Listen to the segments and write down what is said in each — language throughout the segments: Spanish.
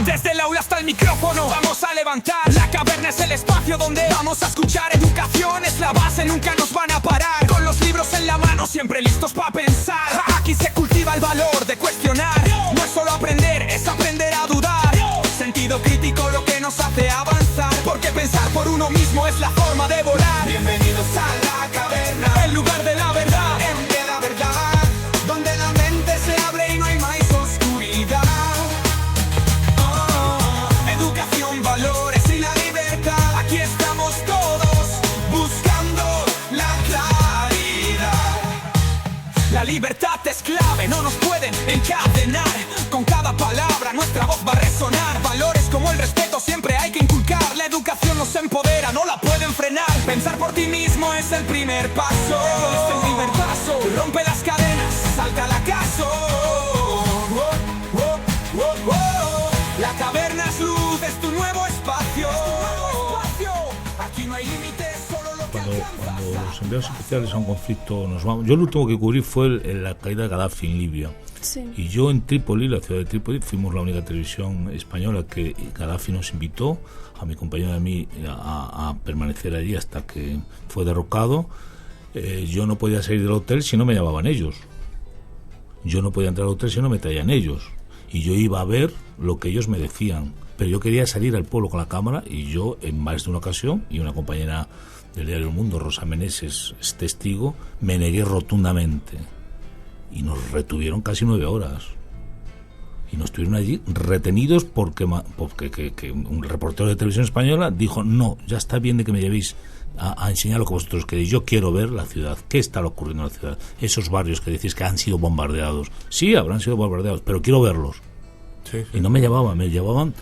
Desde el aula hasta el micrófono vamos a levantar. La caverna es el espacio donde vamos a escuchar. Educación es la base, nunca nos van a parar. Con los libros en la mano, siempre listos para pensar. Aquí se cultiva el valor de cuestionar. No es solo aprender, es aprender a dudar. Sentido crítico lo que nos hace avanzar. Porque pensar por uno mismo es la forma de volar. Bienvenidos a la caverna, el lugar de la verdad, de la verdad, donde la mente se abre y no hay más oscuridad. Educación, valores y la libertad. Aquí estamos todos buscando la claridad. La libertad es clave, no nos pueden encadenar. Con cada palabra nuestra voz va a resonar. Valores como el respeto siempre hay que inculcar. La educación nos empodera, no la pueden frenar. Pensar por ti mismo es el primer paso. Es el primer paso. Rompe las cadenas, salta al acaso. La caverna es luz, es tu nuevo espacio. Aquí no hay límites, solo lo que Cuando los enviados especiales a un conflicto nos vamos. Yo lo último que cubrí fue la caída de Gaddafi en Libia. Sí. Y yo en Trípoli, la ciudad de Trípoli, fuimos la única televisión española que Gaddafi nos invitó, a mi compañero y a mí, a permanecer allí hasta que fue derrocado. Yo no podía salir del hotel si no me llamaban ellos. Yo no podía entrar al hotel si no me traían ellos. Y yo iba a ver lo que ellos me decían. Pero yo quería salir al pueblo con la cámara y yo, en más de una ocasión, y una compañera del diario El Mundo, Rosa Meneses, es testigo, me negué rotundamente. Y nos retuvieron casi 9 horas. Y nos estuvieron allí retenidos porque un reportero de televisión española dijo: no, ya está bien de que me llevéis a enseñar lo que vosotros queréis. Yo quiero ver la ciudad. ¿Qué está ocurriendo en la ciudad? Esos barrios que decís que han sido bombardeados. Sí, habrán sido bombardeados, pero quiero verlos. Sí. Y no me llevaban,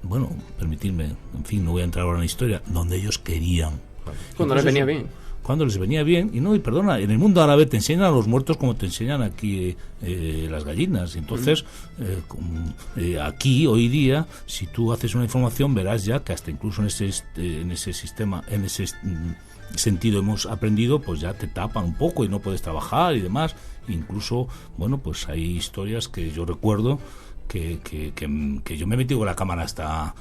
bueno, permitidme, en fin, no voy a entrar ahora en la historia, donde ellos querían. Cuando les venía bien. Cuando les venía bien, y perdona, en el mundo árabe te enseñan a los muertos como te enseñan aquí las gallinas. Entonces, aquí, hoy día, si tú haces una información, verás ya que hasta incluso en ese sistema, en ese sentido hemos aprendido, pues ya te tapan un poco y no puedes trabajar y demás. Incluso, bueno, pues hay historias que yo recuerdo que yo me he metido con la cámara hasta...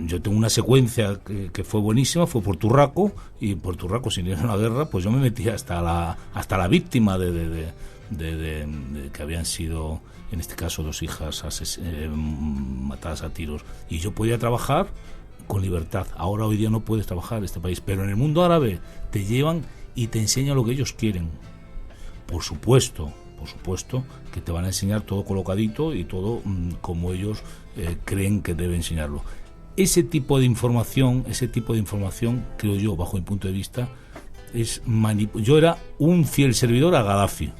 yo tengo una secuencia que fue buenísima, fue por Turraco, y por Turraco, sin ir a una guerra, pues yo me metí hasta la víctima de que habían sido, en este caso, 2 hijas matadas a tiros, y yo podía trabajar con libertad. Ahora, hoy día, no puedes trabajar en este país, pero en el mundo árabe te llevan y te enseñan lo que ellos quieren. Por supuesto que te van a enseñar todo colocadito y todo como ellos creen que debe enseñarlo. Ese tipo de información, creo yo, bajo mi punto de vista, yo era un fiel servidor a Gaddafi.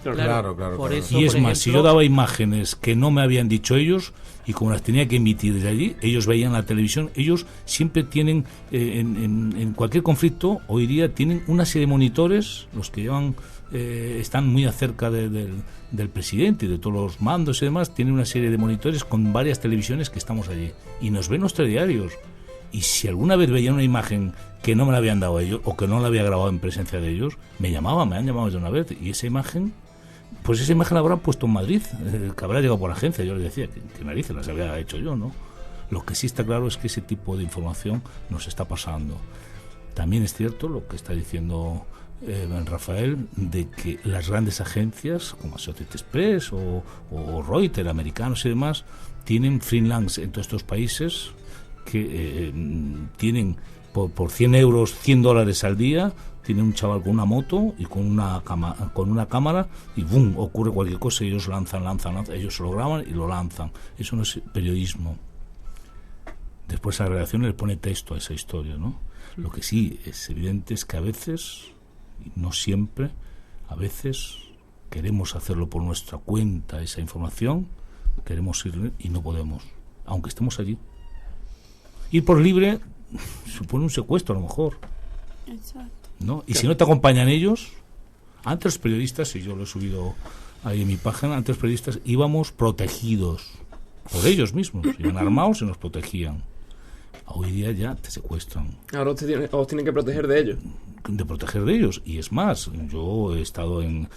Claro. Por eso, Y es por más, si ejemplo, yo daba imágenes que no me habían dicho ellos, y como las tenía que emitir desde allí, ellos veían la televisión. Ellos siempre tienen, en cualquier conflicto, hoy día tienen una serie de monitores, los que llevan, están muy acerca del presidente y de todos los mandos y demás, tienen una serie de monitores con varias televisiones que estamos allí. Y nos ven los telediarios. Y si alguna vez veían una imagen que no me la habían dado a ellos, o que no la había grabado en presencia de ellos, me han llamado de una vez, y esa imagen la habrán puesto en Madrid, que habrá llegado por agencia. Yo les decía que narices las había hecho yo, ¿no? Lo que sí está claro es que ese tipo de información nos está pasando. También es cierto lo que está diciendo Rafael, de que las grandes agencias como Associated Press o Reuters, americanos y demás, tienen freelance en todos estos países que tienen por 100 euros, $100 al día. Tiene un chaval con una moto y con una cámara, y ¡bum!, ocurre cualquier cosa y ellos lanzan, ellos lo graban y lo lanzan. Eso no es periodismo. Después la redacción le pone texto a esa historia, ¿no? Lo que sí es evidente es que a veces, y no siempre, a veces queremos hacerlo por nuestra cuenta, esa información, queremos ir y no podemos, aunque estemos allí. Ir por libre supone un secuestro, a lo mejor. Exacto. ¿No? Y si no te acompañan ellos, antes los periodistas, y yo lo he subido ahí en mi página, antes los periodistas íbamos protegidos por ellos mismos, iban armados y nos protegían. Hoy día ya te secuestran. Ahora os tienen que proteger de ellos. de proteger de ellos. Y es más, yo he estado en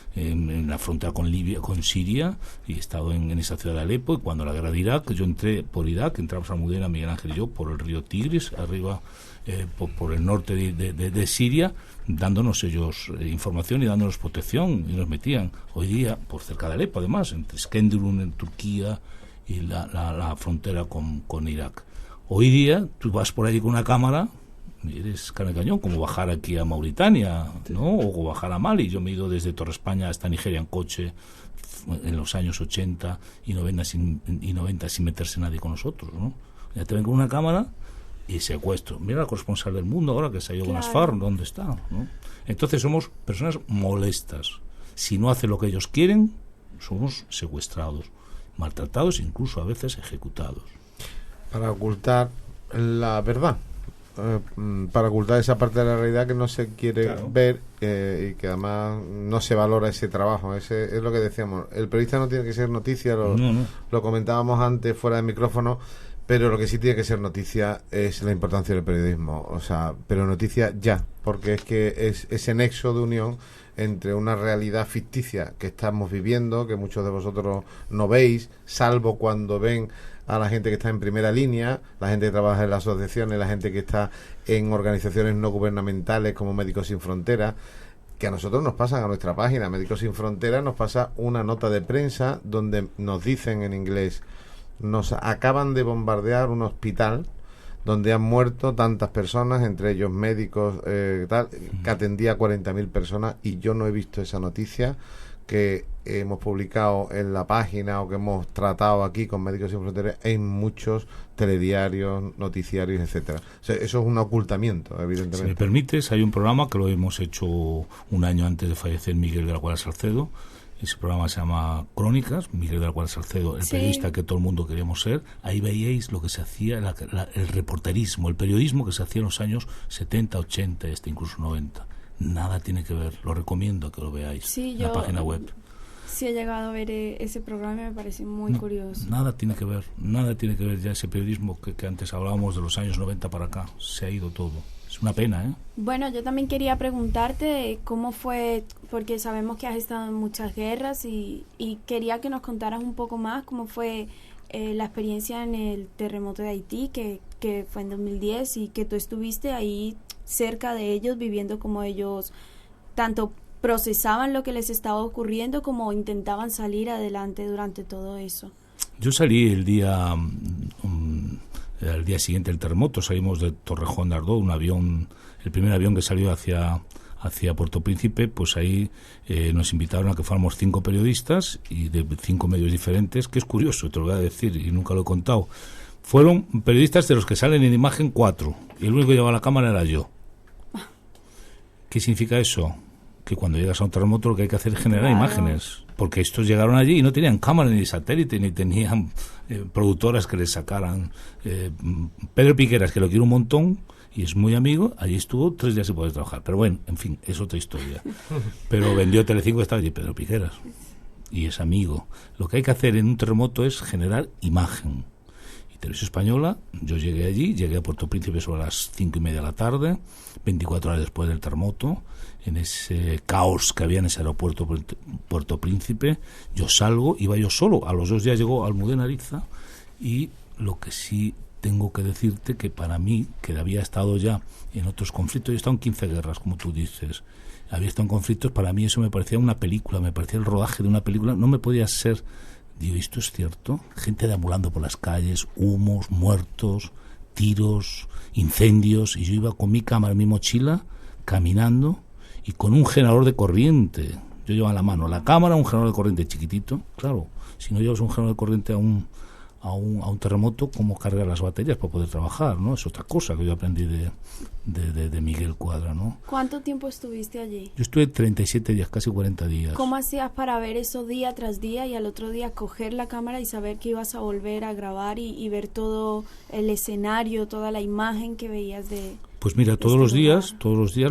la frontera con Libia, con Siria, y he estado en esa ciudad de Alepo, y cuando la guerra de Irak, yo entré por Irak, entramos a Almudena, Miguel Ángel y yo, por el río Tigris, arriba, por el norte de Siria, dándonos ellos información y dándonos protección, y nos metían. Hoy día, por cerca de Alepo, además, entre Skenderun en Turquía y la frontera con Irak. Hoy día, tú vas por allí con una cámara, eres carne de cañón, como bajar aquí a Mauritania, ¿no? O bajar a Mali. Yo me he ido desde Torre España hasta Nigeria en coche en los años 80 y 90 sin meterse nadie con nosotros, ¿no? Ya te ven con una cámara y secuestro. Mira la corresponsal del Mundo ahora que se ha ido con las FARC, ¿dónde está? ¿No? Entonces somos personas molestas. Si no hace lo que ellos quieren, somos secuestrados, maltratados, incluso a veces ejecutados. Para ocultar la verdad, para ocultar esa parte de la realidad que no se quiere ver, y que además no se valora ese trabajo. Ese es lo que decíamos, el periodista no tiene que ser noticia, lo comentábamos antes fuera de micrófono, pero lo que sí tiene que ser noticia es la importancia del periodismo, o sea, pero noticia ya, porque es que es ese nexo de unión entre una realidad ficticia que estamos viviendo, que muchos de vosotros no veis, salvo cuando ven a la gente que está en primera línea, la gente que trabaja en las asociaciones, la gente que está en organizaciones no gubernamentales como Médicos Sin Fronteras, que a nosotros nos pasan a nuestra página, Médicos Sin Fronteras, nos pasa una nota de prensa donde nos dicen en inglés: nos acaban de bombardear un hospital donde han muerto tantas personas, entre ellos médicos, que atendía a 40.000 personas, y yo no he visto esa noticia que hemos publicado en la página o que hemos tratado aquí con Médicos Sin Fronteras en muchos telediarios, noticiarios, etcétera. O sea, eso es un ocultamiento, evidentemente. Si me permites, hay un programa que lo hemos hecho un año antes de fallecer Miguel de la Cuadra Salcedo. Ese programa se llama Crónicas, Miguel de la Cuadra Salcedo, el periodista que todo el mundo queríamos ser. Ahí veíais lo que se hacía, el reporterismo, el periodismo que se hacía en los años 70, 80, incluso 90. Nada tiene que ver, lo recomiendo que lo veáis en la página web. Sí he llegado a ver ese programa y me parece muy curioso. Nada tiene que ver ya ese periodismo que antes hablábamos de los años 90 para acá, se ha ido todo. Es una pena, ¿eh? Bueno, yo también quería preguntarte cómo fue, porque sabemos que has estado en muchas guerras y quería que nos contaras un poco más cómo fue la experiencia en el terremoto de Haití, que fue en 2010, y que tú estuviste ahí cerca de ellos, viviendo como ellos tanto procesaban lo que les estaba ocurriendo como intentaban salir adelante durante todo eso. Yo salí el día siguiente del terremoto, salimos de Torrejón de Ardoz, el primer avión que salió hacia Puerto Príncipe, pues ahí nos invitaron a que fuéramos 5 periodistas y de 5 medios diferentes, que es curioso, te lo voy a decir y nunca lo he contado. Fueron periodistas de los que salen en imagen 4, y el único que llevaba la cámara era yo. ¿Qué significa eso? Que cuando llegas a un terremoto lo que hay que hacer es generar imágenes, porque estos llegaron allí y no tenían cámara ni satélite, ni tenían productoras que les sacaran. Pedro Piqueras, que lo quiero un montón y es muy amigo, allí estuvo 3 días sin poder trabajar, pero bueno, en fin, es otra historia. Pero vendió Telecinco, estaba allí Pedro Piqueras y es amigo. Lo que hay que hacer en un terremoto es generar imagen. Y Televisión Española, yo llegué a Puerto Príncipe sobre las 5:30 de la tarde, 24 horas después del terremoto, en ese caos que había en ese aeropuerto Puerto Príncipe. Yo salgo, iba yo solo, a los 2 días llegó Almudena Ariza, y lo que sí tengo que decirte que para mí, que había estado ya en otros conflictos, yo he estado en 15 guerras, como tú dices, había estado en conflictos, para mí eso me parecía una película, me parecía el rodaje de una película, no me podía ser. Digo, ¿esto es cierto? Gente deambulando por las calles, humos, muertos, tiros, incendios, y yo iba con mi cámara, mi mochila, caminando, y con un generador de corriente. Yo llevaba en la mano la cámara, un generador de corriente chiquitito. Claro, si no llevas un generador de corriente a un terremoto, ¿cómo cargar las baterías para poder trabajar? ¿No? Es otra cosa que yo aprendí de Miguel Cuadra, ¿no? ¿Cuánto tiempo estuviste allí? Yo estuve 37 días, casi 40 días. ¿Cómo hacías para ver eso día tras día y al otro día coger la cámara y saber que ibas a volver a grabar y ver todo el escenario, toda la imagen que veías de... Pues mira, todos los días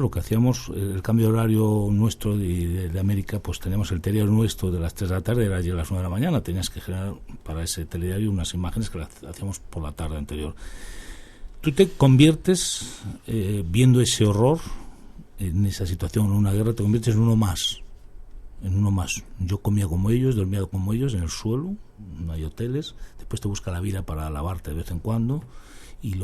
lo que hacíamos, el cambio de horario nuestro de América, pues teníamos el telediario nuestro de las 3 de la tarde, era allí a las 9 de la mañana, tenías que generar para ese telediario unas imágenes que las hacíamos por la tarde anterior. Tú te conviertes, viendo ese horror, en esa situación, en una guerra, te conviertes en uno más. Yo comía como ellos, dormía como ellos en el suelo, no hay hoteles, después te busca la vida para lavarte de vez en cuando y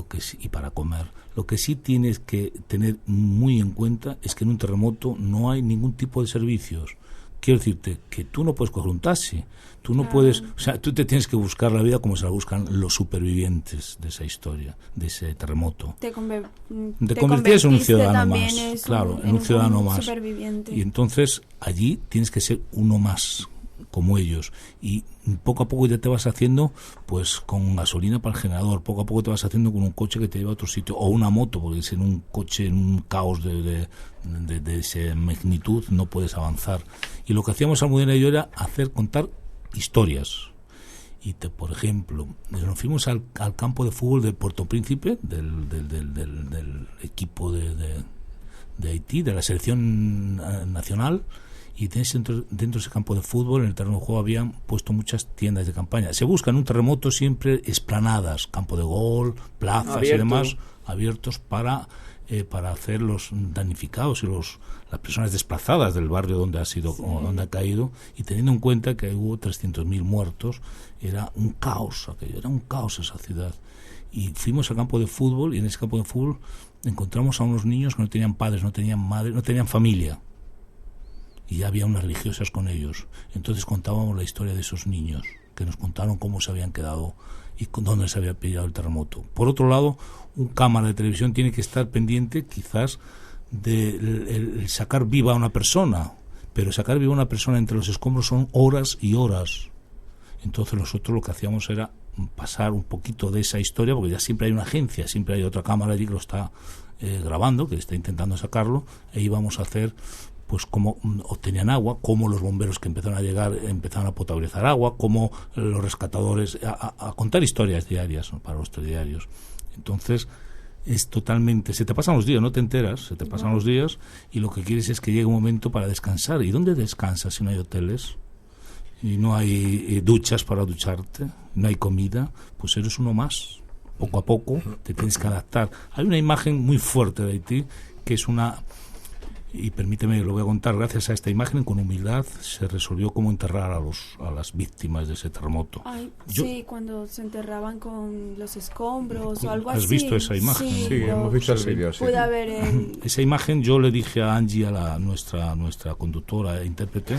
para comer. Lo que sí tienes que tener muy en cuenta es que en un terremoto no hay ningún tipo de servicios. Quiero decirte que tú no puedes coger un taxi, tú no puedes, o sea, tú te tienes que buscar la vida como se la buscan los supervivientes de esa historia, de ese terremoto. Te convertías en un ciudadano más, claro, en un ciudadano más. Superviviente. Y entonces allí tienes que ser uno más, como ellos, y poco a poco ya te vas haciendo pues con gasolina para el generador, poco a poco te vas haciendo con un coche que te lleva a otro sitio, o una moto, porque si en un coche, en un caos de esa magnitud no puedes avanzar. Y lo que hacíamos Almudena y yo era contar historias. Y por ejemplo, nos fuimos al campo de fútbol de Puerto Príncipe, del equipo de Haití, de la selección nacional. Y dentro de ese campo de fútbol, en el terreno de juego, habían puesto muchas tiendas de campaña. Se busca en un terremoto siempre esplanadas, campo de gol, plazas y demás, abiertos para hacer los damnificados y las personas desplazadas del barrio donde ha caído, y teniendo en cuenta que hubo 300.000 muertos, era un caos aquello, era un caos esa ciudad. Y fuimos al campo de fútbol, y en ese campo de fútbol encontramos a unos niños que no tenían padres, no tenían madre, no tenían familia. Y ya había unas religiosas con ellos. Entonces contábamos la historia de esos niños, que nos contaron cómo se habían quedado y dónde se había pillado el terremoto. Por otro lado, un cámara de televisión tiene que estar pendiente quizás de el sacar viva a una persona, pero sacar viva a una persona entre los escombros son horas y horas. Entonces nosotros lo que hacíamos era pasar un poquito de esa historia, porque ya siempre hay una agencia, siempre hay otra cámara allí que lo está grabando, que está intentando sacarlo, e íbamos a hacer pues cómo obtenían agua, cómo los bomberos que empezaron a llegar empezaron a potabilizar agua, cómo los rescatadores, a contar historias diarias, ¿no?, para los telediarios. Entonces es totalmente, se te pasan los días, no te enteras, se te pasan los días, y lo que quieres es que llegue un momento para descansar. ¿Y dónde descansas si no hay hoteles? Y no hay duchas para ducharte, no hay comida, pues eres uno más. Poco a poco te tienes que adaptar. Hay una imagen muy fuerte de Haití, que es y permíteme, lo voy a contar, gracias a esta imagen, con humildad, se resolvió cómo enterrar a las víctimas de ese terremoto. Sí, cuando se enterraban con los escombros o algo así. ¿Has visto esa imagen? Sí, hemos visto el vídeo. Sí. Pude ver esa imagen. Yo le dije a Angie, nuestra conductora e intérprete,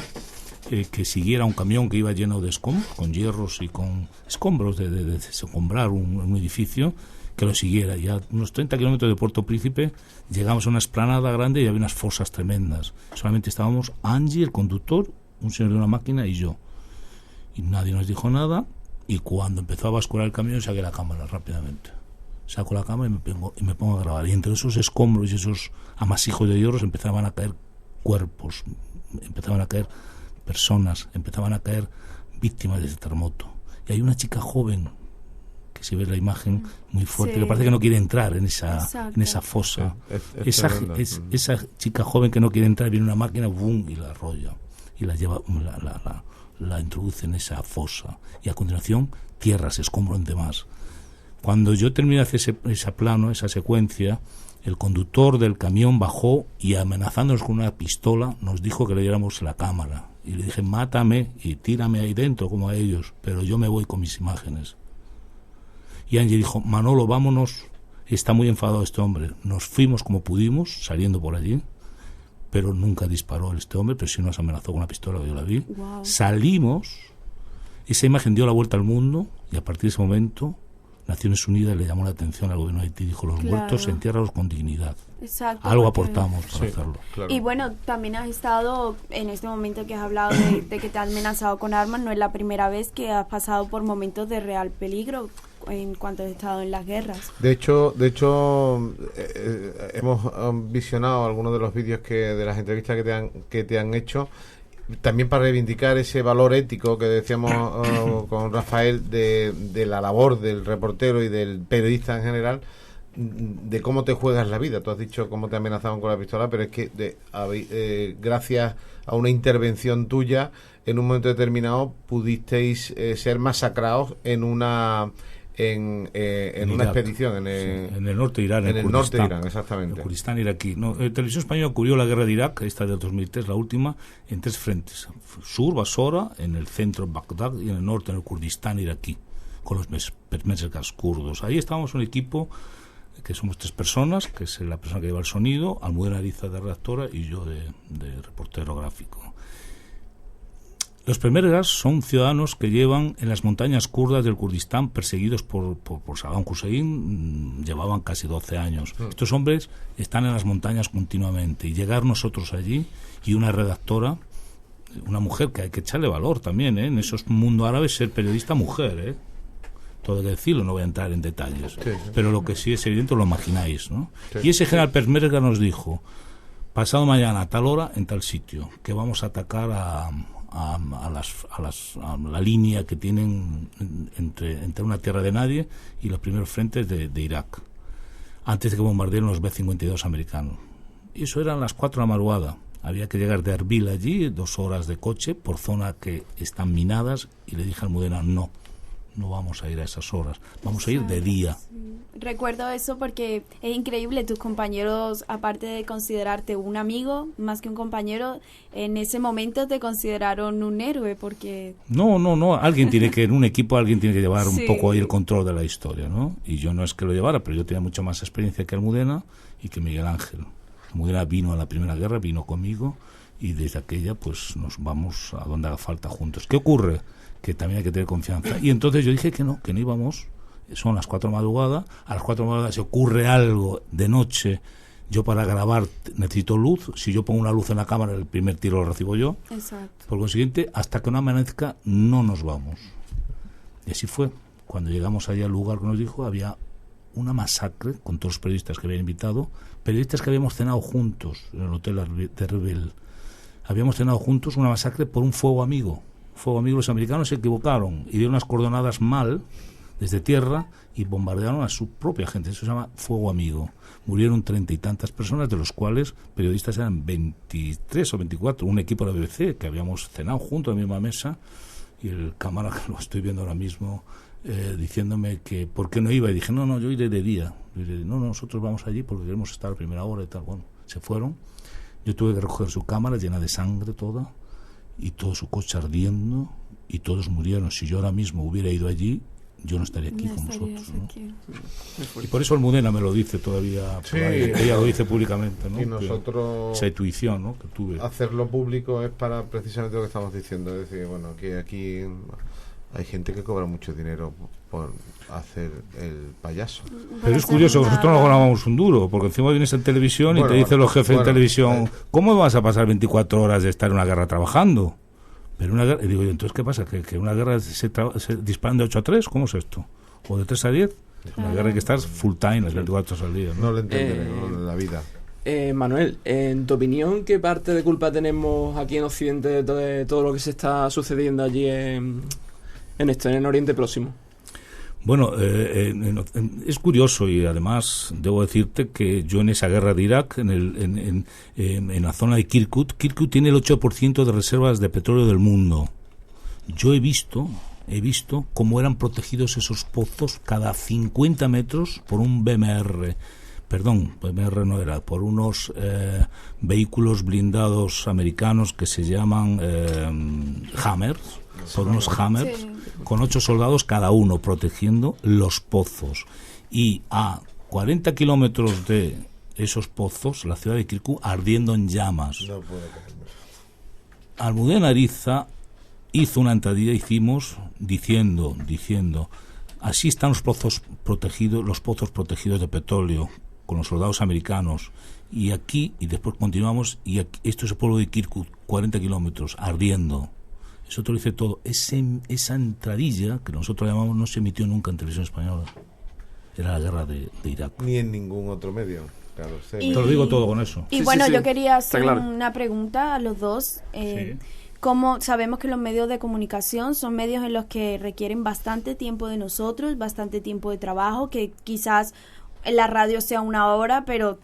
que siguiera un camión que iba lleno de escombros, con hierros y con escombros de desescombrar un edificio, que lo siguiera. Y a unos 30 kilómetros de Puerto Príncipe llegamos a una explanada grande y había unas fosas tremendas. Solamente estábamos Angie, el conductor, un señor de una máquina y yo. Y nadie nos dijo nada, y cuando empezó a bascular el camión saqué la cámara rápidamente. Saco la cámara y me pongo a grabar. Y entre esos escombros y esos amasijos de hierros empezaban a caer cuerpos, empezaban a caer personas, empezaban a caer víctimas de ese terremoto. Y hay una chica joven, que si ves la imagen, muy fuerte, que parece que no quiere entrar en esa fosa. Esa chica joven que no quiere entrar, viene una máquina, boom, y la arrolla, y la lleva, la introduce en esa fosa, y a continuación tierras, escombros y demás. Cuando yo terminé de hacer ese plano, esa secuencia, el conductor del camión bajó y, amenazándonos con una pistola, nos dijo que le diéramos la cámara. Y le dije, mátame y tírame ahí dentro como a ellos, pero yo me voy con mis imágenes. Y Angie dijo, Manolo, vámonos, está muy enfadado este hombre. Nos fuimos como pudimos, saliendo por allí, pero nunca disparó este hombre, pero sí nos amenazó con una pistola, que yo la vi. Wow. Salimos, esa imagen dio la vuelta al mundo, y a partir de ese momento Naciones Unidas le llamó la atención al gobierno de Haití, dijo, los muertos, entiérralos con dignidad. Exacto, algo aportamos para hacerlo. Claro. Y bueno, también has estado, en este momento que has hablado de que te han amenazado con armas, no es la primera vez que has pasado por momentos de real peligro en cuanto has estado en las guerras. De hecho hemos visionado algunos de los vídeos de las entrevistas que te han hecho, también para reivindicar ese valor ético que decíamos con Rafael, de la labor del reportero y del periodista en general, de cómo te juegas la vida. Tú has dicho cómo te amenazaban con la pistola, pero es que gracias a una intervención tuya, en un momento determinado pudisteis ser masacrados en una en una Irak. expedición En el norte de Irán, en el Kurdistán. norte de Irán, exactamente. El Kurdistán iraquí. No, Televisión Española cubrió la guerra de Irak, esta del 2003, la última, en 3 frentes. Sur, Basora, en el centro, Bagdad, y en el norte, en el Kurdistán iraquí, con los peshmergas kurdos. Ahí estábamos un equipo que somos 3 personas, que es la persona que lleva el sonido, Almudena Ariza de redactora y yo de reportero gráfico. Los peshmergas son ciudadanos que llevan en las montañas kurdas del Kurdistán perseguidos por Saddam Hussein, llevaban casi 12 años. Estos hombres están en las montañas continuamente y llegar nosotros allí y una redactora, una mujer que hay que echarle valor también, en esos mundo árabe ser periodista mujer, todo hay que decirlo, no voy a entrar en detalles, pero lo que sí es evidente lo imagináis, ¿no? Y ese general peshmerga nos dijo: pasado mañana a tal hora en tal sitio, que vamos a atacar a la línea que tienen entre una tierra de nadie y los primeros frentes de Irak, antes de que bombardeen los B-52 americanos. Y eso eran las 4 de la madrugada. Había que llegar de Erbil allí, 2 horas de coche, por zona que están minadas, y le dije a Almudena: no vamos a ir a esas horas, vamos a ir de día. Recuerdo eso porque es increíble, tus compañeros, aparte de considerarte un amigo, más que un compañero, en ese momento te consideraron un héroe, porque... No, alguien tiene que, en un equipo alguien tiene que llevar un poco ahí el control de la historia, ¿no? Y yo no es que lo llevara, pero yo tenía mucha más experiencia que Almudena y que Miguel Ángel. Almudena vino a la Primera Guerra, vino conmigo, y desde aquella pues nos vamos a donde haga falta juntos. ¿Qué ocurre? Que también hay que tener confianza. Y entonces yo dije que no íbamos. Son las 4 de la madrugada. A las 4 de la madrugada, si ocurre algo de noche, yo para grabar necesito luz. Si yo pongo una luz en la cámara, el primer tiro lo recibo yo. Exacto. Por consiguiente, hasta que no amanezca, no nos vamos. Y así fue. Cuando llegamos allá al lugar que nos dijo, había una masacre con todos los periodistas que habían invitado, periodistas que habíamos cenado juntos en el hotel de Erbil. Habíamos cenado juntos, una masacre por un fuego amigo. Los americanos se equivocaron y dieron unas coordenadas mal desde tierra y bombardearon a su propia gente. Eso se llama fuego amigo. Murieron 30 y tantas personas, de los cuales periodistas eran 23 o 24, un equipo de la BBC que habíamos cenado juntos en la misma mesa, y el cámara, que lo estoy viendo ahora mismo, diciéndome que por qué no iba, y dije no, yo iré de día. No, nosotros vamos allí porque queremos estar a primera hora y tal. Bueno, se fueron. Yo tuve que recoger su cámara llena de sangre toda, y todo su coche ardiendo, y todos murieron. Si yo ahora mismo hubiera ido allí, yo no estaría aquí con vosotros, ¿no? Y por eso Almudena me lo dice todavía, ella lo dice públicamente, ¿no? Y nosotros, esa intuición, ¿no?, que tuve. Hacerlo público es para precisamente lo que estamos diciendo, es decir, bueno, que aquí hay gente que cobra mucho dinero por hacer el payaso. Pero es curioso, nosotros no ganamos un duro, porque encima vienes en televisión y te dicen los jefes de televisión: ¿cómo vas a pasar 24 horas de estar en una guerra trabajando? Pero una guerra, y digo, entonces ¿qué pasa? ¿Que una guerra se disparan de 8 a 3? ¿Cómo es esto? ¿O de 3 a 10? Una guerra hay que estar full time, las 24 horas al día, ¿no? No lo entenderé, en la vida. Manuel, en tu opinión, ¿qué parte de culpa tenemos aquí en Occidente de todo lo que se está sucediendo allí en Oriente Próximo? Bueno, es curioso, y además debo decirte que yo en esa guerra de Irak, en la zona de Kirkuk tiene el 8% de reservas de petróleo del mundo. Yo he visto cómo eran protegidos esos pozos cada 50 metros por un BMR no era, por unos vehículos blindados americanos que se llaman Hammers, por unos Hammers, sí, con 8 soldados cada uno protegiendo los pozos. Y a 40 kilómetros de esos pozos, la ciudad de Kirkuk ardiendo en llamas. No puedo creerlo. Almudena Ariza hizo una entradilla, diciendo, así están los pozos protegidos de petróleo, con los soldados americanos, y aquí, y después continuamos, y aquí, esto es el pueblo de Kirkuk, 40 kilómetros, ardiendo. Eso te lo dice todo. Esa entradilla, que nosotros llamamos, no se emitió nunca en televisión española. Era la guerra de Irak. Ni en ningún otro medio. Claro, te lo digo todo con eso. Y sí, yo quería hacer una pregunta a los dos. Como sabemos que los medios de comunicación son medios en los que requieren bastante tiempo de nosotros, bastante tiempo de trabajo, que quizás en la radio sea 1 hora, pero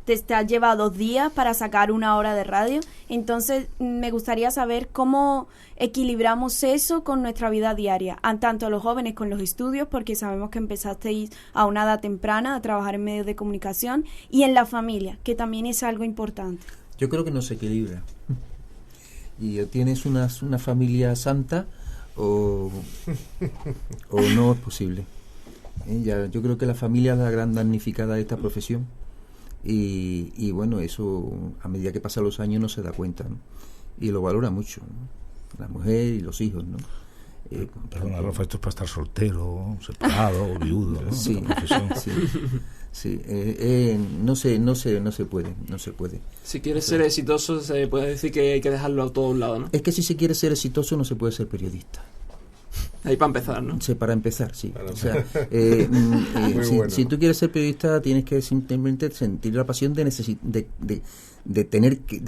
te has llevado 2 días para sacar 1 hora de radio. Entonces, me gustaría saber cómo equilibramos eso con nuestra vida diaria, tanto los jóvenes con los estudios, porque sabemos que empezasteis a una edad temprana a trabajar en medios de comunicación, y en la familia, que también es algo importante. Yo creo que no se equilibra. Y o tienes una familia santa o no es posible. Yo creo que la familia es la gran damnificada de esta profesión. Y bueno, eso a medida que pasan los años no se da cuenta, ¿no? Y lo valora mucho, ¿no? La mujer y los hijos, ¿no? Perdona, Rafa, esto es para estar soltero, separado o viudo, ¿no? Sí, sí. No se puede. Si quieres ser exitoso, se puede decir que hay que dejarlo a todo un lado, ¿no? Es que si se quiere ser exitoso no se puede ser periodista. Ahí para empezar, ¿no? Sí, para empezar, sí. Para o sea, bueno. si tú quieres ser periodista tienes que simplemente sentir la pasión de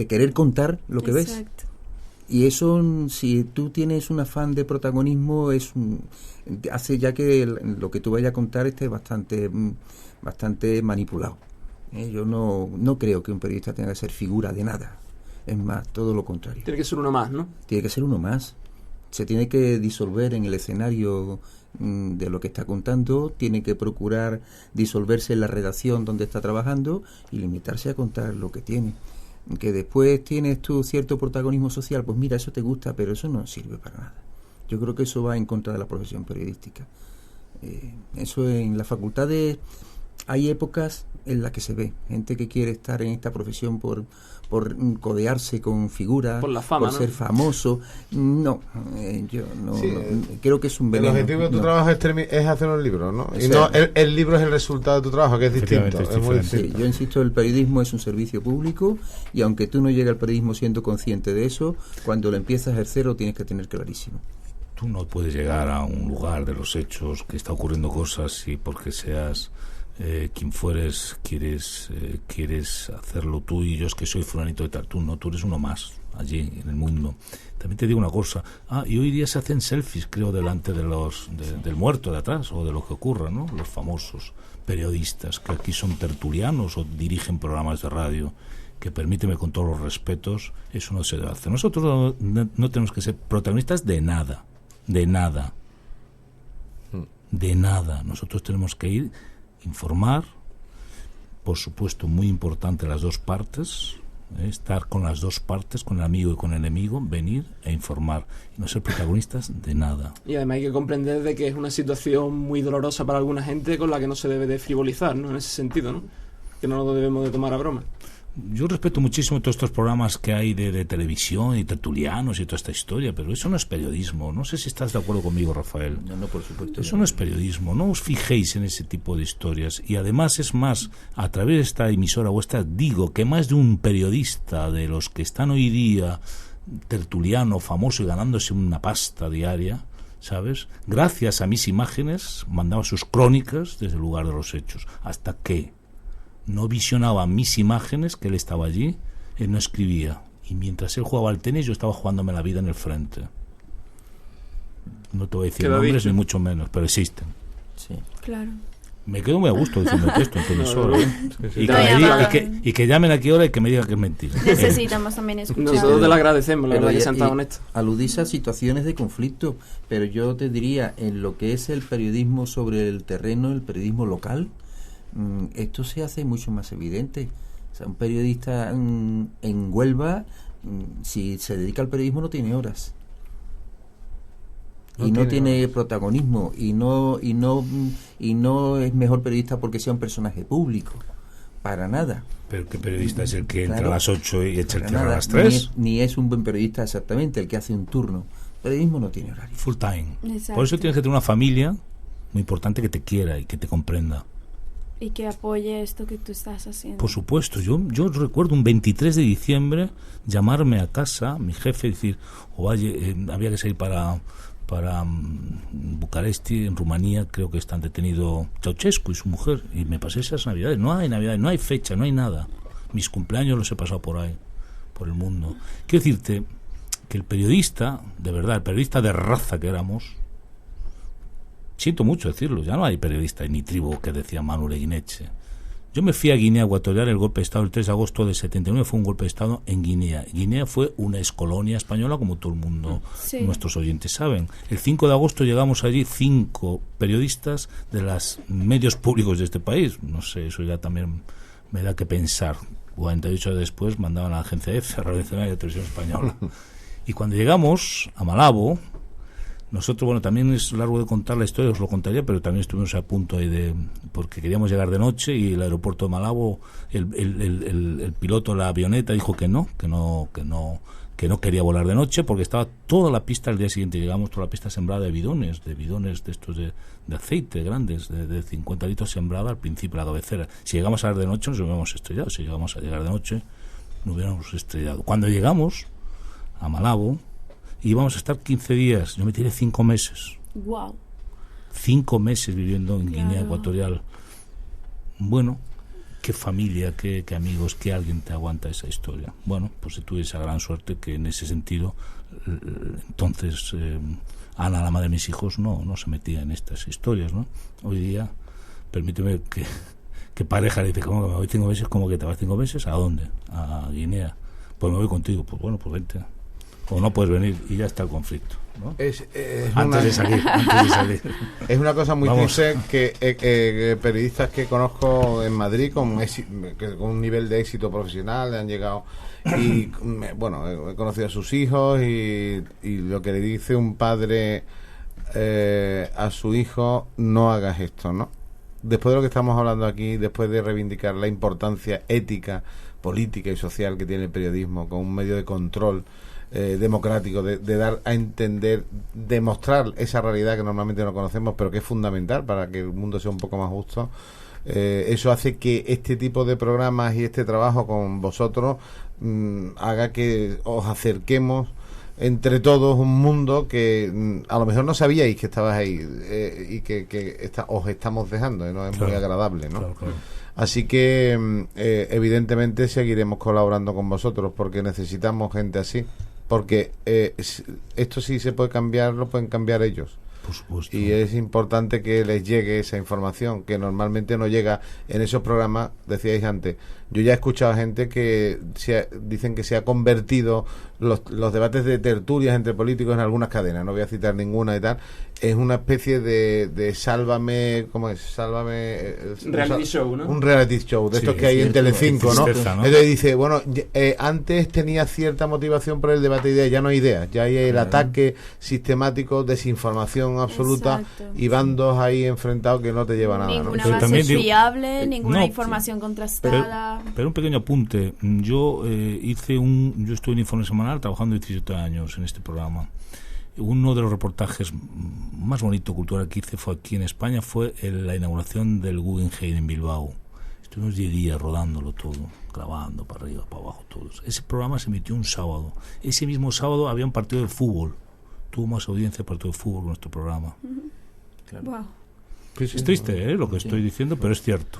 querer contar lo que ves. Exacto. Y eso, si tú tienes un afán de protagonismo, hace ya que lo que tú vayas a contar esté bastante manipulado. Yo no creo que un periodista tenga que ser figura de nada. Es más, todo lo contrario. Tiene que ser uno más, ¿no? Tiene que ser uno más. Se tiene que disolver en el escenario de lo que está contando, tiene que procurar disolverse en la redacción donde está trabajando y limitarse a contar lo que tiene. Que después tienes tú cierto protagonismo social, pues mira, eso te gusta, pero eso no sirve para nada. Yo creo que eso va en contra de la profesión periodística. Eso en las facultades hay épocas en las que se ve gente que quiere estar en esta profesión por codearse con figuras, por la fama, por ser famoso. Yo no creo que es un El veneno. objetivo de tu trabajo es hacer un libro, ¿no? Y Exacto. no el libro es el resultado de tu trabajo, que es distinto. Efectivamente, Es muy es distinto. Sí, yo insisto, el periodismo es un servicio público y aunque tú no llegues al periodismo siendo consciente de eso, cuando lo empiezas a ejercer lo tienes que tener clarísimo. Tú no puedes llegar a un lugar de los hechos que está ocurriendo cosas y porque seas quien fueres quieres hacerlo tú y yo es que soy fulanito de tal. Tú no, tú eres uno más allí en el mundo. También te digo una cosa, y hoy día se hacen selfies, creo, delante de del muerto de atrás o de lo que ocurra, ¿no? Los famosos periodistas que aquí son tertulianos o dirigen programas de radio, que permíteme con todos los respetos, eso no se debe hacer. Nosotros no tenemos que ser protagonistas de nada. Nosotros tenemos que ir, informar, por supuesto, muy importante las dos partes, estar con las dos partes, con el amigo y con el enemigo, venir e informar y no ser protagonistas de nada. Y además hay que comprender de que es una situación muy dolorosa para alguna gente con la que no se debe de frivolizar, ¿no? En ese sentido, ¿no? Que no lo debemos de tomar a broma. Yo respeto muchísimo todos estos programas que hay de televisión y tertulianos y toda esta historia, pero eso no es periodismo. No sé si estás de acuerdo conmigo, Rafael. No, por supuesto. Eso no es periodismo. No os fijéis en ese tipo de historias. Y además, es más, a través de esta emisora vuestra, digo que más de un periodista de los que están hoy día tertuliano, famoso y ganándose una pasta diaria, ¿sabes? Gracias a mis imágenes, mandaba sus crónicas desde el lugar de los hechos. Hasta que no visionaba mis imágenes, que él estaba allí, él no escribía. Y mientras él jugaba al tenis, yo estaba jugándome la vida en el frente. No te voy a decir nombres dicho, ni mucho menos, pero existen. Sí. Claro. Me quedo muy a gusto diciendo esto en tu emisora. Y, No, que llamen aquí ahora y que me digan que es mentira. Necesitamos también escuchar. Nosotros te lo agradecemos, la Pero verdad, que ya- sean tan y honestos. aludís a situaciones de conflicto, pero yo te diría, en lo que es el periodismo sobre el terreno, el periodismo local, esto se hace mucho más evidente. O sea, un periodista en Huelva, si se dedica al periodismo, no tiene horas. No tiene protagonismo y no es mejor periodista porque sea un personaje público, para nada. Pero ¿qué periodista es el que entra Claro, a las 8 y echa el para tierra a nada. las 3? Ni es un buen periodista exactamente el que hace un turno. El periodismo no tiene horario. Full time. Exacto. Por eso tienes que tener una familia muy importante que te quiera y que te comprenda. Y que apoye esto que tú estás haciendo. Por supuesto, yo recuerdo un 23 de diciembre llamarme a casa, mi jefe, decir, había que salir para Bucaresti, en Rumanía, creo que están detenido Ceausescu y su mujer, y me pasé esas navidades. No hay fecha, no hay nada. Mis cumpleaños los he pasado por ahí, por el mundo. Quiero decirte que el periodista, de verdad, el periodista de raza que éramos, siento mucho decirlo, ya no hay periodista en mi tribu, que decía Manuel Eguineche. Yo me fui a Guinea Ecuatorial, el golpe de Estado el 3 de agosto de 79 fue un golpe de Estado en Guinea. Guinea fue una excolonia española, como todo el mundo, nuestros oyentes saben. El 5 de agosto llegamos allí 5 periodistas de los medios públicos de este país. No sé, eso ya también me da que pensar. 48 horas después mandaban a la agencia EFE, Radio Nacional de Televisión Española. Y cuando llegamos a Malabo, nosotros, bueno, también es largo de contar la historia, os lo contaría, pero también estuvimos a punto ahí porque queríamos llegar de noche y el aeropuerto de Malabo, el piloto de la avioneta dijo que no quería volar de noche porque estaba toda la pista, al día siguiente llegamos, toda la pista sembrada de bidones de estos de aceite grandes, de 50 litros sembrada al principio, la cabecera. Si llegamos a ver de noche nos hubiéramos estrellado, si llegamos a llegar de noche nos hubiéramos estrellado. Cuando llegamos a Malabo, íbamos a estar 15 días, yo me tiré 5 meses. Wow. 5 meses viviendo en Guinea Ecuatorial. Bueno, qué familia, qué amigos, qué alguien te aguanta esa historia. Bueno, pues tuve esa gran suerte que en ese sentido, entonces Ana, la madre de mis hijos, no se metía en estas historias, ¿no? Hoy día, permíteme que pareja le dice, ¿cómo que me voy 5 meses? ¿Cómo que te vas 5 meses? ¿A dónde? A Guinea. Pues me voy contigo. Pues bueno, pues vente. O no puedes venir y ya está el conflicto, ¿no? Antes de salir. Es una cosa muy triste que periodistas que conozco en Madrid con un nivel de éxito profesional han llegado y bueno, he conocido a sus hijos y lo que le dice un padre a su hijo, no hagas esto, ¿no? Después de lo que estamos hablando aquí, después de reivindicar la importancia ética, política y social que tiene el periodismo con un medio de control democrático, de dar a entender, de mostrar esa realidad que normalmente no conocemos, pero que es fundamental para que el mundo sea un poco más justo. Eso hace que este tipo de programas y este trabajo con vosotros haga que os acerquemos entre todos un mundo que a lo mejor no sabíais que estabas ahí y que os estamos dejando, ¿no? Es muy agradable, ¿no? Claro. Así que evidentemente seguiremos colaborando con vosotros porque necesitamos gente así, porque esto sí se puede cambiar, lo pueden cambiar ellos. Por supuesto. Y es importante que les llegue esa información que normalmente no llega en esos programas. Decíais antes, yo ya he escuchado a gente que dicen que se ha convertido los debates de tertulias entre políticos en algunas cadenas, no voy a citar ninguna y tal, es una especie de sálvame, ¿cómo es? Sálvame reality show, ¿no? Un reality show de estos que hay en Telecinco, ¿no? Entonces dice, bueno, antes tenía cierta motivación por el debate de ideas, ya no hay ideas, ya hay el ataque sistemático, desinformación absoluta. Exacto. Y bandos ahí enfrentados que no te llevan a nada, ninguna ¿no? base fiable, ninguna información contrastada. Pero un pequeño apunte, yo estuve en Informe Semanal trabajando 17 años en este programa. Uno de los reportajes más bonito cultural que hice fue aquí en España, fue la inauguración del Guggenheim en Bilbao. Estuvimos 10 días rodándolo todo, grabando para arriba, para abajo, todos. Ese programa se emitió un sábado. Ese mismo sábado había un partido de fútbol. Tuvo más audiencia el partido de fútbol con nuestro programa. Claro. Wow. Es triste, lo que estoy diciendo, pero es cierto.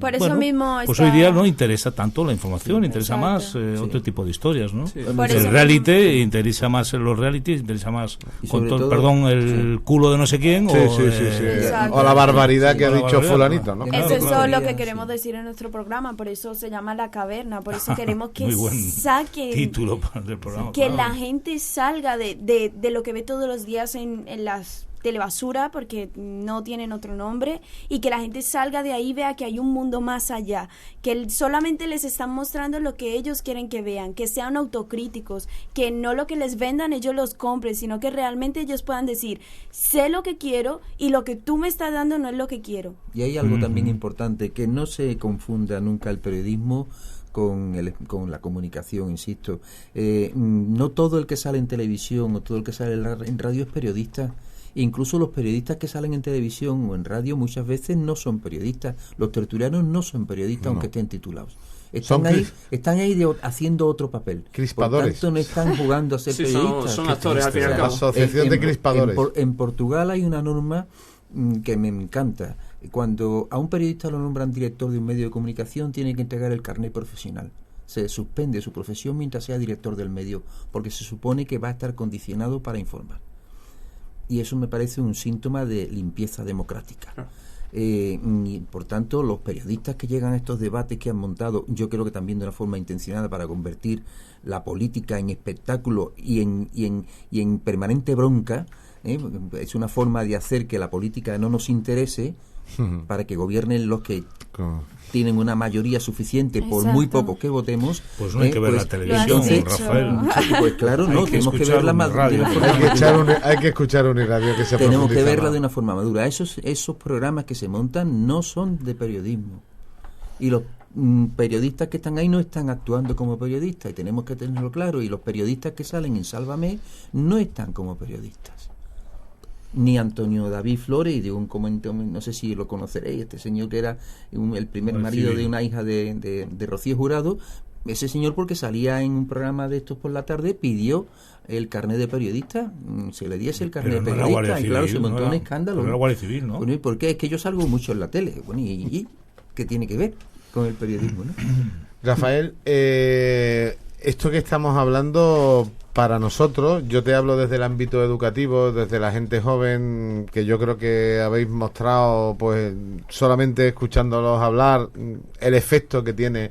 Por eso mismo pues hoy día no interesa tanto la información, interesa más otro tipo de historias, ¿no? Sí. El reality interesa más los realities, interesa más el culo de no sé quién o la barbaridad que ha dicho fulanito, ¿no? Eso es lo que queremos decir en nuestro programa, por eso se llama La Caverna, por eso queremos que saquen título del programa, que la gente salga de lo que ve todos los días en las telebasura, porque no tienen otro nombre, y que la gente salga de ahí, vea que hay un mundo más allá, que solamente les están mostrando lo que ellos quieren que vean, que sean autocríticos, que no lo que les vendan ellos los compren, sino que realmente ellos puedan decir, sé lo que quiero y lo que tú me estás dando no es lo que quiero. Y hay algo también importante, que no se confunda nunca el periodismo con la comunicación, insisto. No todo el que sale en televisión o todo el que sale en radio es periodista. Incluso los periodistas que salen en televisión o en radio muchas veces no son periodistas. Los tertulianos no son periodistas, aunque estén titulados. Están ahí haciendo otro papel. Crispadores. Por tanto, no están jugando a ser periodistas. Son actores, al fin y al cabo. Asociación de crispadores. En Portugal hay una norma que me encanta. Cuando a un periodista lo nombran director de un medio de comunicación, tiene que entregar el carnet profesional. Se suspende su profesión mientras sea director del medio, porque se supone que va a estar condicionado para informar. Y eso me parece un síntoma de limpieza democrática. Y por tanto, los periodistas que llegan a estos debates que han montado, yo creo que también de una forma intencionada para convertir la política en espectáculo y en permanente bronca, es una forma de hacer que la política no nos interese, para que gobiernen los que tienen una mayoría suficiente por muy pocos que votemos. Pues no hay que ver la televisión, Rafael. Pues claro, no, tenemos que verla más de una forma hay que escuchar Uniradio, que se tenemos que verla más. de una forma madura. Esos programas que se montan no son de periodismo. Y los periodistas que están ahí no están actuando como periodistas, y tenemos que tenerlo claro. Y los periodistas que salen en Sálvame no están como periodistas. Ni Antonio David Flores, y digo un comentario, no sé si lo conoceréis, este señor que era el primer marido de una hija de Rocío Jurado. Ese señor, porque salía en un programa de estos por la tarde, pidió el carnet de periodista, se le diese el carnet de periodista, y claro, se montó un escándalo. Pero era Guardia Civil, ¿no? Bueno, ¿y por qué? Es que yo salgo mucho en la tele. Bueno, ¿y qué tiene que ver con el periodismo, no? Rafael, esto que estamos hablando, para nosotros, yo te hablo desde el ámbito educativo, desde la gente joven, que yo creo que habéis mostrado, pues solamente escuchándolos hablar, el efecto que tiene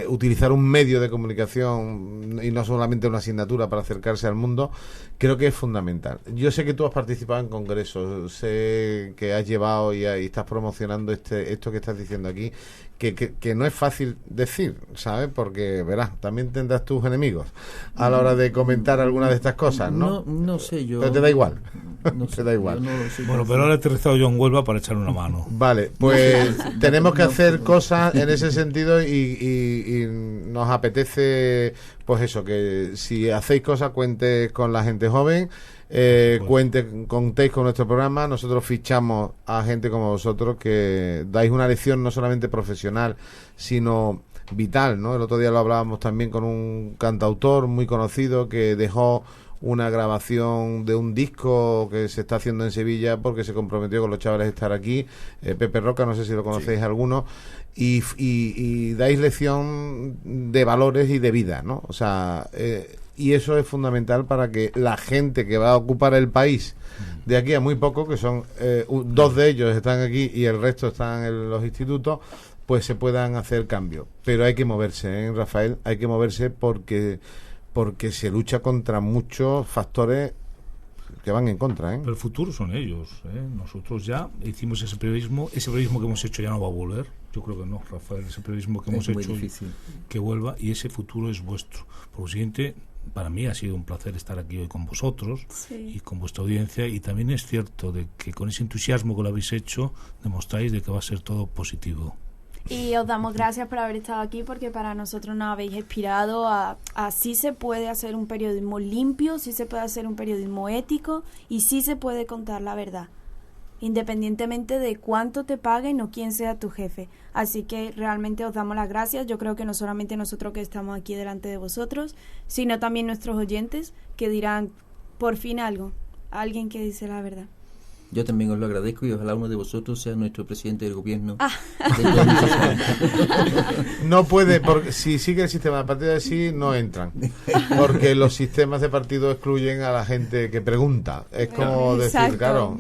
utilizar un medio de comunicación y no solamente una asignatura para acercarse al mundo. Creo que es fundamental. Yo sé que tú has participado en congresos, sé que has llevado y estás promocionando esto que estás diciendo aquí, que no es fácil decir, ¿sabes? Porque, verás, también tendrás tus enemigos a la hora de comentar alguna de estas cosas, ¿no? No sé yo. Pero te da igual. No sé, te da igual. Bueno, pero ahora he aterrizado yo en Huelva para echarle una mano. Vale, pues tenemos que hacer cosas en ese sentido y nos apetece, pues eso, que si hacéis cosas, cuentes con la gente joven, contéis con nuestro programa. Nosotros fichamos a gente como vosotros que dais una lección no solamente profesional, sino vital, ¿no? El otro día lo hablábamos también con un cantautor muy conocido que dejó una grabación de un disco que se está haciendo en Sevilla porque se comprometió con los chavales a estar aquí, Pepe Roca, no sé si lo conocéis alguno, y dais lección de valores y de vida, ¿no? O sea, y eso es fundamental para que la gente que va a ocupar el país de aquí a muy poco, que son dos de ellos están aquí y el resto están en los institutos, pues se puedan hacer cambios. Pero hay que moverse, Rafael, hay que moverse porque se lucha contra muchos factores que van en contra, Pero el futuro son ellos, Nosotros ya hicimos ese periodismo que hemos hecho ya no va a volver. Yo creo que no, Rafael, ese periodismo que hemos hecho que vuelva, y ese futuro es vuestro. Por lo siguiente, para mí ha sido un placer estar aquí hoy con vosotros y con vuestra audiencia, y también es cierto de que con ese entusiasmo que lo habéis hecho demostráis de que va a ser todo positivo. Y os damos gracias por haber estado aquí, porque para nosotros nos habéis inspirado a sí se puede hacer un periodismo limpio, sí se puede hacer un periodismo ético y sí se puede contar la verdad, independientemente de cuánto te paguen o quién sea tu jefe. Así que realmente os damos las gracias. Yo creo que no solamente nosotros que estamos aquí delante de vosotros, sino también nuestros oyentes, que dirán, por fin alguien que dice la verdad. Yo también os lo agradezco, y ojalá uno de vosotros sea nuestro presidente del gobierno. No puede, porque si sigue el sistema de partido así, no entran. Porque los sistemas de partido excluyen a la gente que pregunta. Es como decir, claro.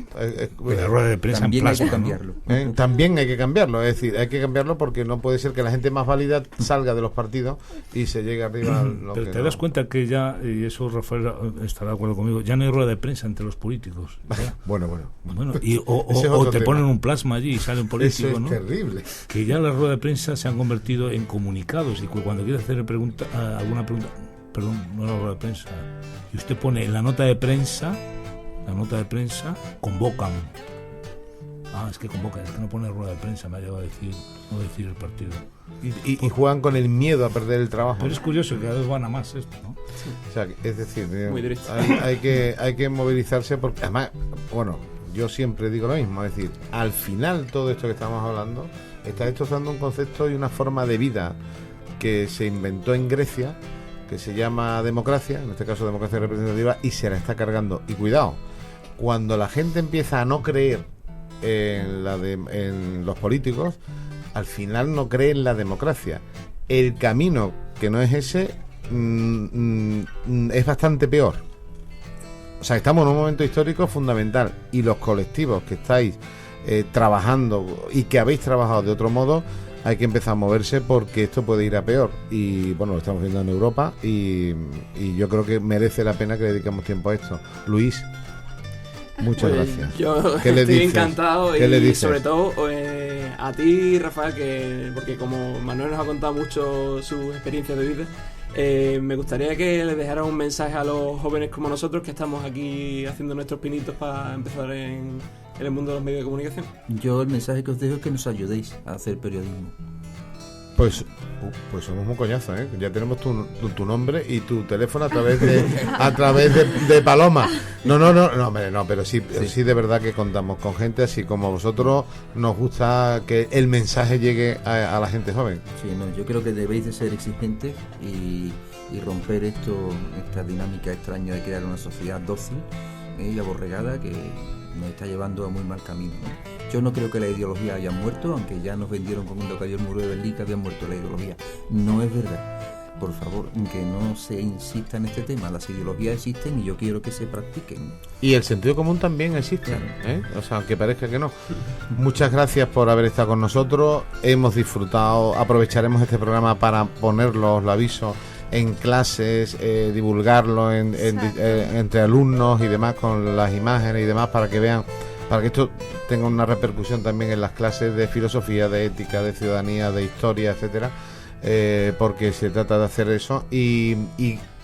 La rueda de prensa también en plasma, hay que cambiarlo. ¿no? También hay que cambiarlo. Es decir, hay que cambiarlo porque no puede ser que la gente más válida salga de los partidos y se llegue arriba a lo Pero que te das cuenta que ya, y eso Rafael estará de acuerdo conmigo, ya no hay rueda de prensa entre los políticos. ¿Ya? Bueno. Bueno, o te ponen un plasma allí y sale un político, eso es ¿no? terrible. Que ya las ruedas de prensa se han convertido en comunicados, y cuando quiere hacer alguna pregunta, perdón, no la rueda de prensa, y usted pone en la nota de prensa, convocan. Es que convocan, es que no pone rueda de prensa, me ha llegado a decir, no decir el partido. Y juegan con el miedo a perder el trabajo. Pero es curioso que cada vez van a más esto, ¿no? Sí. O sea, es decir, muy directo. hay que movilizarse, porque además, bueno, yo siempre digo lo mismo, es decir, al final todo esto que estamos hablando está destrozando un concepto y una forma de vida que se inventó en Grecia, que se llama democracia, en este caso democracia representativa, y se la está cargando. Y cuidado, cuando la gente empieza a no creer en los políticos, al final no cree en la democracia. El camino que no es ese es bastante peor. O sea, estamos en un momento histórico fundamental, y los colectivos que estáis trabajando y que habéis trabajado de otro modo, hay que empezar a moverse porque esto puede ir a peor. Y bueno, lo estamos viendo en Europa y yo creo que merece la pena que dediquemos tiempo a esto. Luis, muchas gracias. Yo ¿Qué le estoy dices? encantado ¿Qué le y dices? sobre todo a ti, Rafael, porque como Manuel nos ha contado mucho sus experiencias de vida, me gustaría que le dejara un mensaje a los jóvenes como nosotros que estamos aquí haciendo nuestros pinitos para empezar en el mundo de los medios de comunicación. Yo el mensaje que os dejo es que nos ayudéis a hacer periodismo. Pues somos un coñazo, ¿eh? Ya tenemos tu nombre y tu teléfono a través de Paloma. No, hombre, no, pero sí de verdad que contamos con gente así como vosotros. Nos gusta que el mensaje llegue a la gente joven. Sí, no, yo creo que debéis de ser exigentes y romper esta dinámica extraña de crear una sociedad dócil y aborregada que nos está llevando a muy mal camino, ¿no? Yo no creo que la ideología haya muerto, aunque ya nos vendieron cuando cayó el muro de Berlín que había muerto la ideología. No es verdad. Por favor, que no se insista en este tema. Las ideologías existen y yo quiero que se practiquen. Y el sentido común también existe, ¿eh? O sea, aunque parezca que no. Muchas gracias por haber estado con nosotros. Hemos disfrutado. Aprovecharemos este programa para ponerlo, os lo aviso, en clases, divulgarlo entre alumnos y demás, con las imágenes y demás, para que vean, para que esto tenga una repercusión también en las clases de filosofía, de ética, de ciudadanía, de historia, etcétera, porque se trata de hacer eso. Y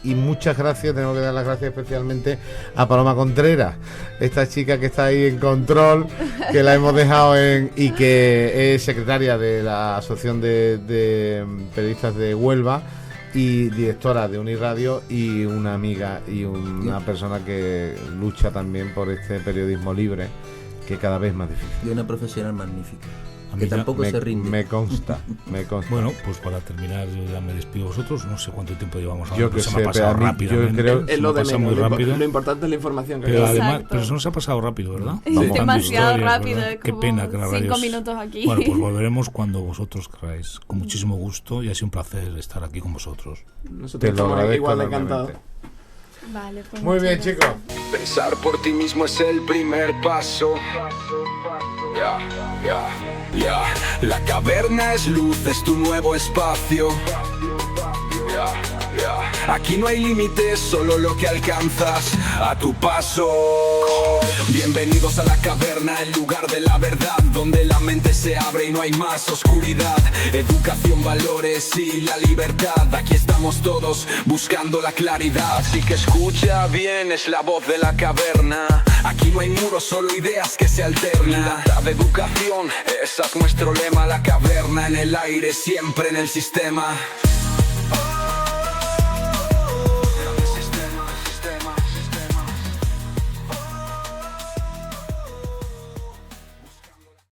muchas gracias, tenemos que dar las gracias especialmente a Paloma Contreras, esta chica que está ahí en control, que la hemos dejado y que es secretaria de la Asociación de Periodistas de Huelva y directora de Uniradio, y una amiga y una persona que lucha también por este periodismo libre, que cada vez es más difícil. Y una profesional magnífica, A que mí ya tampoco se rinde. Me consta. Bueno, pues para terminar, yo ya me despido de vosotros. No sé cuánto tiempo llevamos ahora, Yo pero que se me ha sé, pasado pero a mí, rápidamente. yo creo- Es Se lo me de pasa menos, muy rápido. lo importante es la información que Pero hay. además, Exacto. pero se nos ha pasado rápido, ¿verdad? Sí. Contando Demasiado historias, rápido, ¿verdad? es Qué como pena que la radio 5 es- minutos aquí. Bueno, pues volveremos cuando vosotros queráis. Con muchísimo gusto y ha sido un placer estar aquí con vosotros. Nosotros Te lo estamos agradezco igual de enormemente. encantados. Vale, pues Muy bien, muchas chicos. gracias. Pensar por ti mismo es el primer paso. Ya. La caverna es luz, es tu nuevo espacio. Aquí no hay límites, solo lo que alcanzas a tu paso. Bienvenidos a la caverna, el lugar de la verdad, donde la mente se abre y no hay más oscuridad. Educación, valores y la libertad. Aquí estamos todos buscando la claridad. Así que escucha bien, es la voz de la caverna. Aquí no hay muros, solo ideas que se alternan. Libertad de educación, esa es nuestro lema. La caverna en el aire, siempre en el sistema.